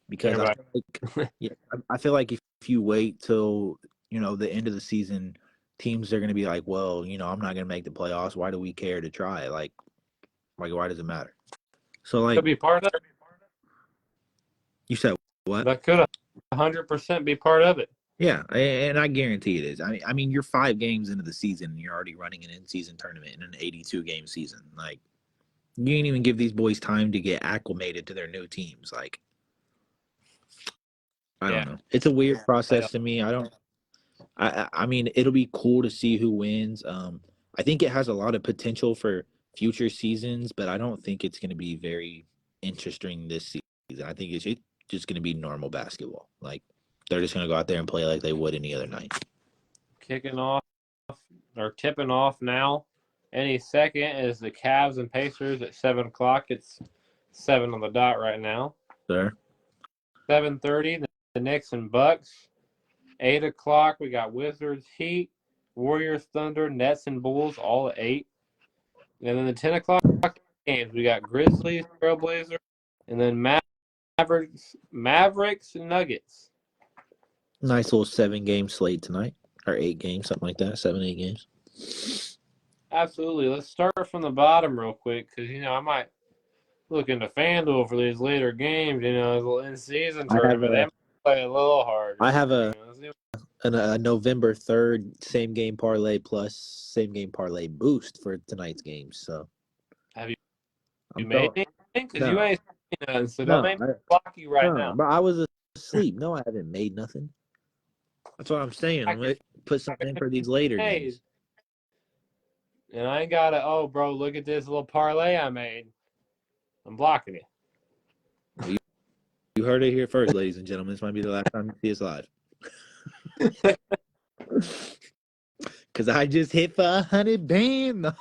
Because I feel like if you wait till, the end of the season, teams are going to be like, well, I'm not going to make the playoffs. Why do we care to try? Like why does it matter? So, like, could be part of it. You said what? That could 100% be part of it. Yeah, and I guarantee it is. I mean, you're 5 games into the season, and you're already running an in-season tournament in an 82-game season. Like, you ain't even give these boys time to get acclimated to their new teams. Like, I don't know. It's a weird process to me. I mean, it'll be cool to see who wins. I think it has a lot of potential for future seasons, but I don't think it's going to be very interesting this season. I think it's just going to be normal basketball. Like, they're just going to go out there and play like they would any other night. Kicking off or tipping off now. Any second is the Cavs and Pacers at 7 o'clock. It's 7 on the dot right now. Sure. 7:30, the Knicks and Bucks. 8 o'clock, we got Wizards, Heat, Warriors, Thunder, Nets, and Bulls, all at 8. And then the 10 o'clock games, we got Grizzlies, Trailblazers, and then Mavericks, and Nuggets. Nice little 7-game slate tonight, or 8 games, something like that. 7, 8 games. Absolutely. Let's start from the bottom real quick because, I might look into FanDuel for these later games, a little in-season tournament. They might play a little hard. I have a November 3rd same-game parlay plus same-game parlay boost for tonight's games. So, have you made anything? Because you ain't seen nothing, so don't make me block you now. But I was asleep. No, I haven't made nothing. That's what I'm saying. I'm going to put something in for these later games. And I ain't got to, oh, bro, look at this little parlay I made. I'm blocking it. You heard it here first, ladies and gentlemen. This might be the last time you see us live. Because I just hit for 100 band.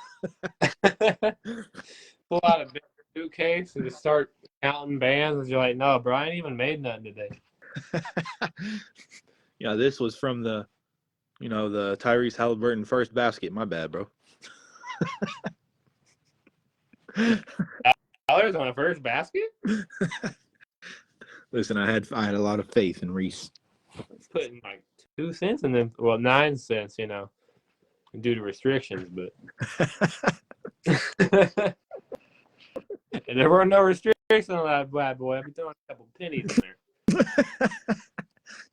Pull out a big suitcase and just start counting bands. And you're like, no, bro, I ain't even made nothing today. This was from the Tyrese Halliburton first basket. My bad, bro. $1 on a first basket? Listen, I had a lot of faith in Reese. Putting like 2 cents and then 9 cents, due to restrictions, but and there were no restrictions on that bad boy. I'd be throwing a couple pennies in there.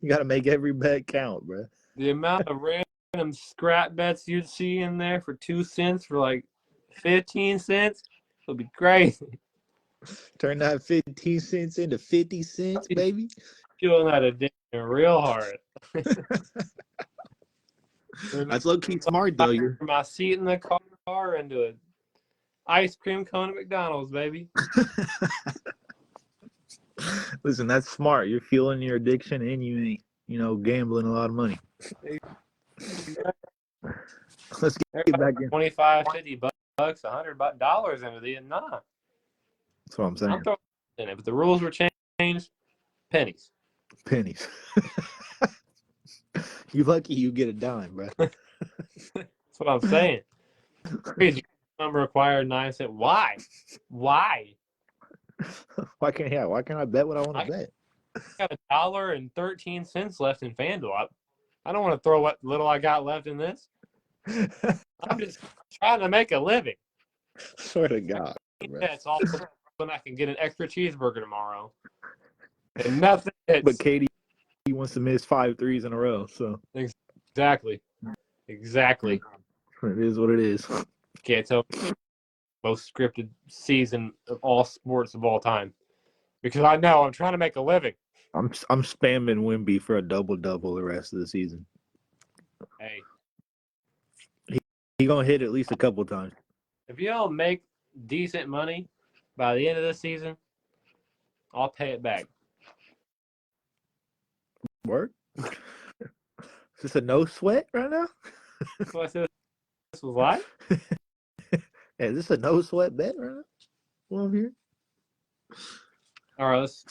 You got to make every bet count, bro. The amount of random scrap bets you'd see in there for 2 cents for like 15 cents would be crazy. Turn that 15 cents into 50 cents, baby. Feeling that addiction real hard. That's low-key smart, though. You're my seat in the car into an ice cream cone at McDonald's, baby. Listen, that's smart. You're fueling your addiction and you ain't, gambling a lot of money. Let's get back in. 25, 50 bucks, $100 into the nah. That's what I'm saying. I'm throwing in it, but the rules were changed. Pennies. You lucky you get a dime, bro. That's what I'm saying. Crazy number required 9 cents. Why? Why? Why can't I bet what I want to bet? I got $1.13 left in FanDuel. I don't want to throw what little I got left in this. I'm just trying to make a living. Swear to God, bro. That's all when I can get an extra cheeseburger tomorrow. And nothing hits. But Katie wants to miss 5 threes in a row, so Exactly. it is what it is. Can't tell most scripted season of all sports of all time. Because I know I'm trying to make a living. I'm spamming Wimby for a double-double the rest of the season. Hey. He gonna hit at least a couple times. If you don't make decent money by the end of this season, I'll pay it back. Work? Is this a no sweat right now? That's what I said this was live? Hey, is this a no sweat bet right now? Well, I'm here. All right, let's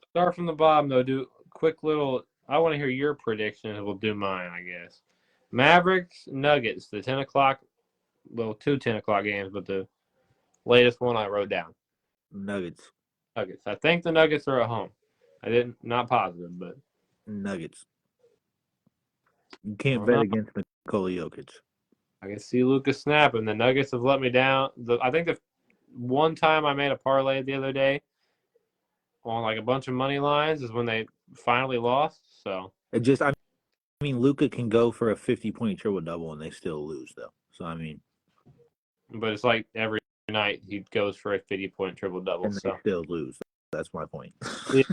start from the bottom, though. Do a quick little – I want to hear your prediction, and we'll do mine, I guess. Mavericks, Nuggets, the 10 o'clock – well, 2 10 o'clock games, but the latest one I wrote down. Nuggets. I think the Nuggets are at home. Not positive, but Nuggets. You can't bet against Nikola Jokic. I can see Lucas snapping. The Nuggets have let me down. I think the one time I made a parlay the other day on like a bunch of money lines is when they finally lost. So I mean, Luka can go for a 50-point triple-double and they still lose, though. So, I mean. But it's like every night he goes for a 50-point triple-double. And they still lose. That's my point. Yeah.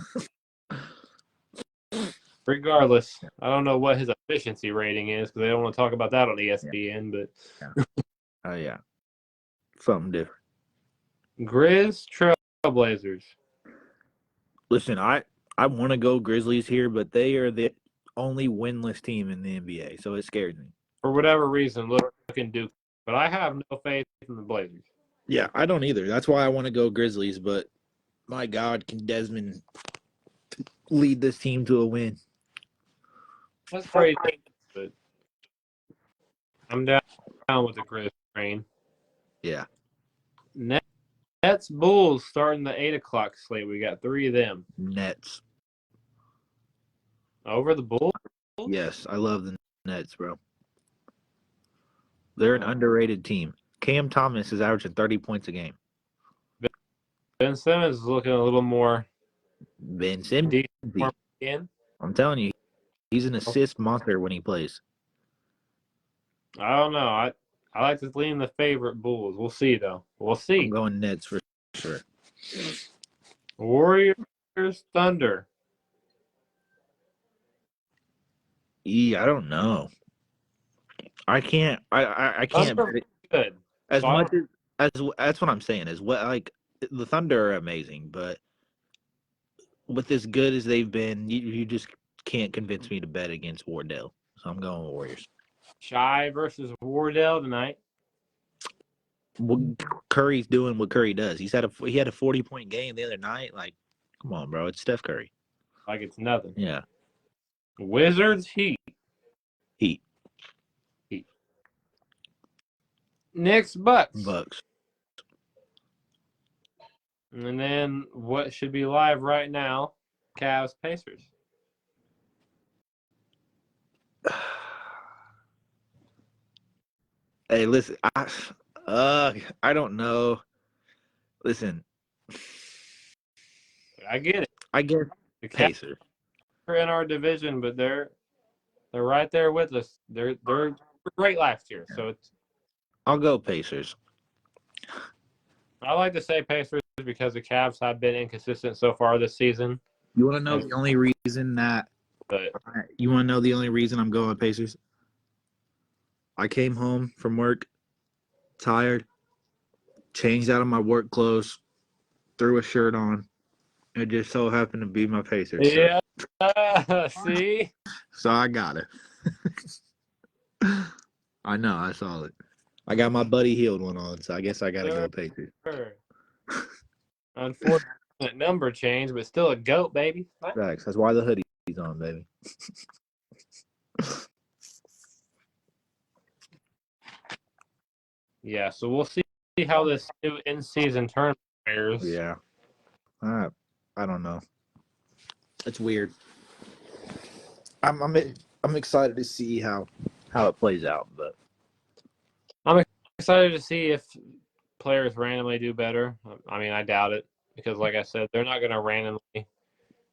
Regardless, I don't know what his efficiency rating is because they don't want to talk about that on ESPN. But yeah. Something different. Grizz Trailblazers. Listen, I want to go Grizzlies here, but they are the only winless team in the NBA, so it scares me. For whatever reason, looking Duke. But I have no faith in the Blazers. Yeah, I don't either. That's why I want to go Grizzlies, but my God, can Desmond lead this team to a win? That's crazy, but I'm down with the Grizz train. Yeah. Nets Bulls starting the 8 o'clock slate. We got 3 of them. Nets. Over the Bulls? Yes, I love the Nets, bro. They're an underrated team. Cam Thomas is averaging 30 points a game. Ben Simmons is looking a little more Ben Simmons. I'm telling you, he's an assist monster when he plays. I don't know. I like to lean the favorite Bulls. We'll see, though. We'll see. I'm going Nets for sure. Warriors, Thunder. I don't know. I can't. I can't. Good. As much as that's what I'm saying is what like the Thunder are amazing, but with as good as they've been, you just can't convince me to bet against Wardell. So I'm going Warriors. Shy versus Wardell tonight. Curry's doing what Curry does. He had a 40-point game the other night. Like, come on, bro, it's Steph Curry. Like it's nothing. Yeah. Wizards, Heat. Knicks, Bucks. And then what should be live right now, Cavs, Pacers. Hey, listen, I don't know. Listen. I get it. I get the Pacers. They're in our division, but they're right there with us. They're great last year, so it's. I'll go Pacers. I like to say Pacers because the Cavs have been inconsistent so far this season. You want to know the only reason that? You want to know the only reason I'm going Pacers? I came home from work, tired, changed out of my work clothes, threw a shirt on. It just so happened to be my Pacers. Yeah. See? So I got it. I know. I saw it. I got my Buddy Hield one on, so I guess I got to go Pacers. Sure. Unfortunate number change, but still a GOAT, baby. Facts. That's why the hoodie's on, baby. Yeah, so we'll see how this new in-season tournament fares. Yeah. I don't know. It's weird. I'm excited to see how it plays out, but I'm excited to see if players randomly do better. I mean, I doubt it because, like I said, they're not going to randomly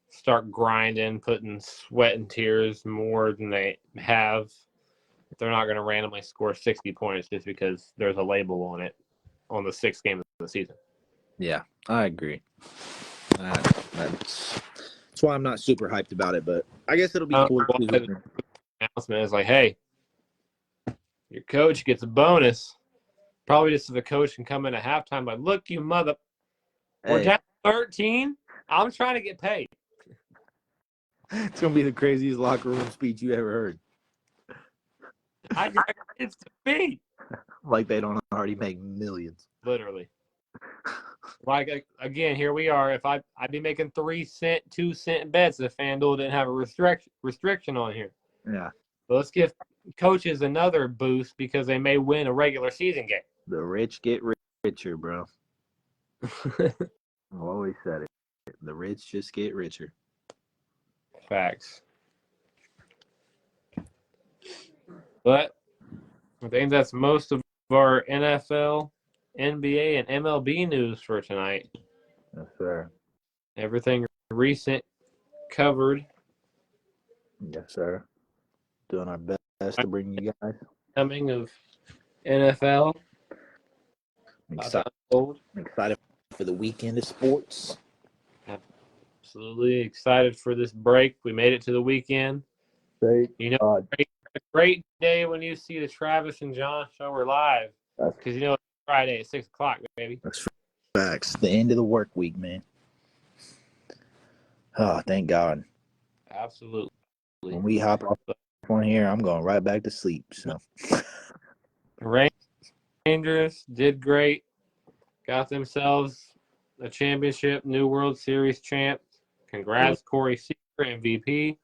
start grinding, putting sweat and tears more than they have. They're not going to randomly score 60 points just because there's a label on it on the 6th game of the season. yeah, I agree. That's why I'm not super hyped about it, but I guess it'll be cool. The announcement is like, hey, your coach gets a bonus. Probably just so the coach can come in at halftime like, look, you mother, we're down 13. I'm trying to get paid. It's gonna be the craziest locker room speech you ever heard. I got kids to feed. Like they don't already make millions. Literally. Like, again, here we are. If I'd be making 3-cent, 2-cent bets if FanDuel didn't have a restriction on here. Yeah. So let's give coaches another boost because they may win a regular season game. The rich get richer, bro. I've always said it. The rich just get richer. Facts. But I think that's most of our NFL, NBA, and MLB news for tonight. Yes, sir. Everything recent covered. Yes, sir. Doing our best to bring you guys. Coming of NFL. I'm excited for the weekend of sports. Absolutely excited for this break. We made it to the weekend. You know, a great day when you see the Travis and John show we're live. Because you know it's Friday at 6 o'clock, baby. That's facts. The end of the work week, man. Oh, thank God. Absolutely. When we hop off on here, I'm going right back to sleep. So Rangers did great. Got themselves a championship, new World Series champ. Congrats, Corey Seager, MVP.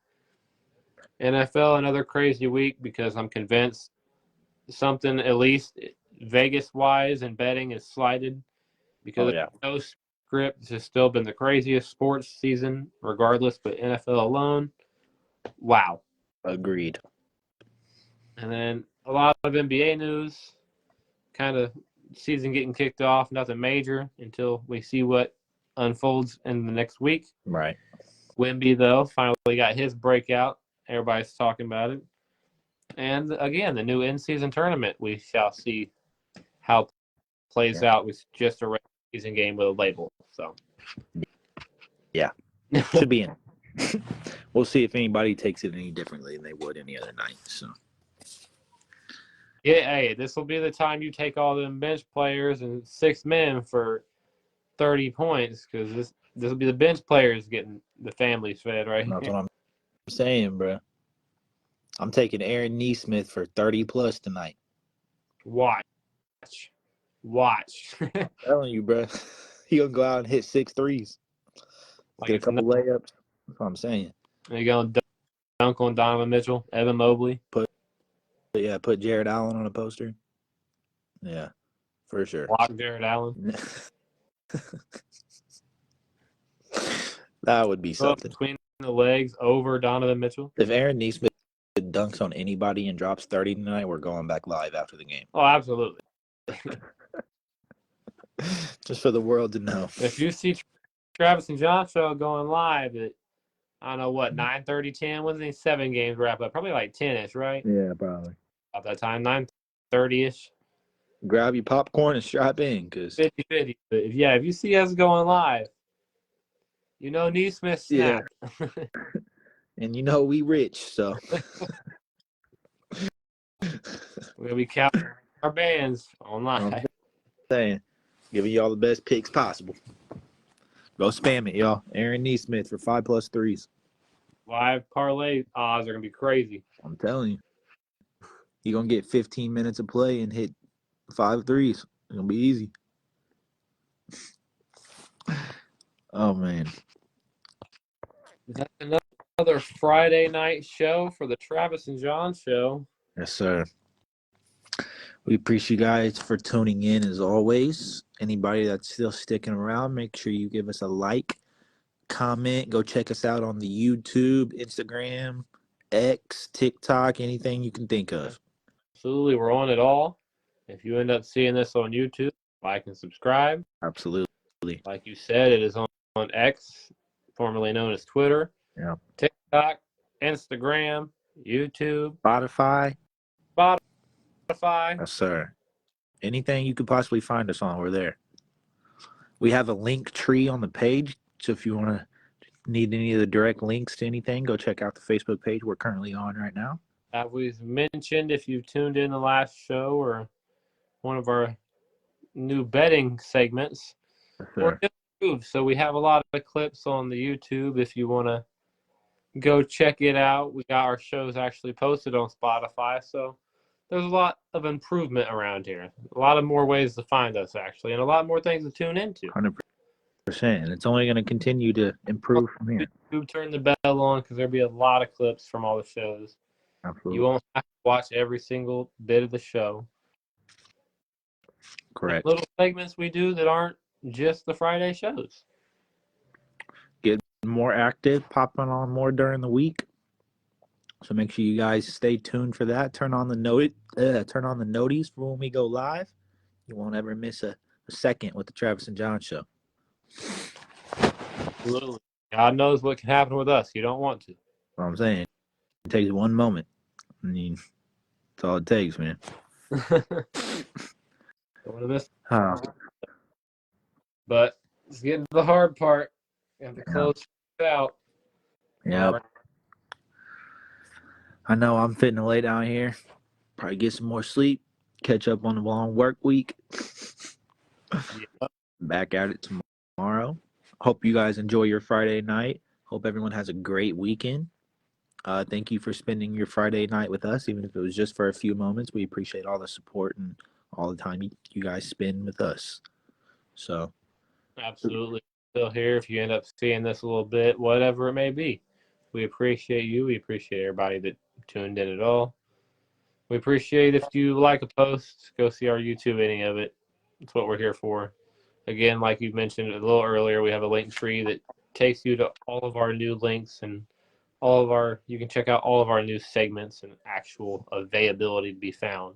NFL, another crazy week because I'm convinced something, at least Vegas-wise and betting, is slighted because no script has still been the craziest sports season, regardless, but NFL alone, wow. Agreed. And then a lot of NBA news, kind of season getting kicked off, nothing major until we see what unfolds in the next week. Right. Wemby, though, finally got his breakout. Everybody's talking about it. And again, the new in-season tournament, we shall see how it plays out with just a regular season game with a label. So, yeah, should be in. We'll see if anybody takes it any differently than they would any other night. So, yeah, hey, this will be the time you take all them bench players and 6 men for 30 points because this will be the bench players getting the families fed, right? That's what I'm saying, bro. I'm taking Aaron Neesmith for 30 plus tonight. Watch. I'm telling you, bro. He gonna go out and hit 6 threes. Get a couple layups. That's what I'm saying. And you're going to dunk on Donovan Mitchell, Evan Mobley. Put Jared Allen on a poster. Yeah, for sure. Block Jared Allen. That would be something. Between the legs over Donovan Mitchell. If Aaron Neesmith dunks on anybody and drops 30 tonight, we're going back live after the game. Oh, absolutely. Just for the world to know. If you see Travis and John show going live at, I don't know what, 9:30, 10, wasn't he 7 games wrap up? Probably like 10-ish, right? Yeah, probably. About that time, 9:30-ish. Grab your popcorn and strap in, because 50-50. But if you see us going live, you know Neesmith snapped. Yeah. And you know we rich, so we'll be counting our bands online. I'm saying, giving y'all the best picks possible. Go spam it, y'all. Aaron Neesmith for 5 plus threes. Live parlay odds are gonna be crazy. I'm telling you. You're gonna get 15 minutes of play and hit 5 threes. It's gonna be easy. Oh man. That's another another Friday night show for the Travis and John show. Yes, sir. We appreciate you guys for tuning in as always. Anybody that's still sticking around, make sure you give us a like, comment, go check us out on the YouTube, Instagram, X, TikTok, anything you can think of. Absolutely, we're on it all. If you end up seeing this on YouTube, like and subscribe. Absolutely. Like you said, it is on X, formerly known as Twitter, Yeah. TikTok, Instagram, YouTube, Spotify. Spotify. Yes, sir. Anything you could possibly find us on, we're there. We have a link tree on the page, so if you want to need any of the direct links to anything, go check out the Facebook page we're currently on right now. As we've mentioned, if you've tuned in the last show or one of our new betting segments, we're improved. So we have a lot of clips on the YouTube if you want to go check it out. We got our shows actually posted on Spotify, so there's a lot of improvement around here. A lot of more ways to find us, actually, and a lot more things to tune into. 100%, and it's only going to continue to improve from here. YouTube, turn the bell on because there'll be a lot of clips from all the shows. Absolutely. You won't have to watch every single bit of the show. Correct. And little segments we do that aren't just the Friday shows. Get more active, popping on more during the week. So make sure you guys stay tuned for that. Turn on the noties for when we go live. You won't ever miss a second with the Travis and John show. Absolutely. God knows what can happen with us. You don't want to. That's what I'm saying. It takes one moment. I mean, that's all it takes, man. Don't want to miss. But let's get into the hard part. You have to close it out. Yeah. Right. I know I'm fitting to lay down here. Probably get some more sleep. Catch up on the long work week. Back at it tomorrow. Hope you guys enjoy your Friday night. Hope everyone has a great weekend. Thank you for spending your Friday night with us, even if it was just for a few moments. We appreciate all the support and all the time you guys spend with us. So, absolutely. Still here if you end up seeing this a little bit, whatever it may be. We appreciate you. We appreciate everybody that tuned in at all. We appreciate if you like a post, go see our YouTube, any of it. That's what we're here for. Again, like you mentioned a little earlier, we have a link tree that takes you to all of our new links and you can check out all of our new segments and actual availability to be found.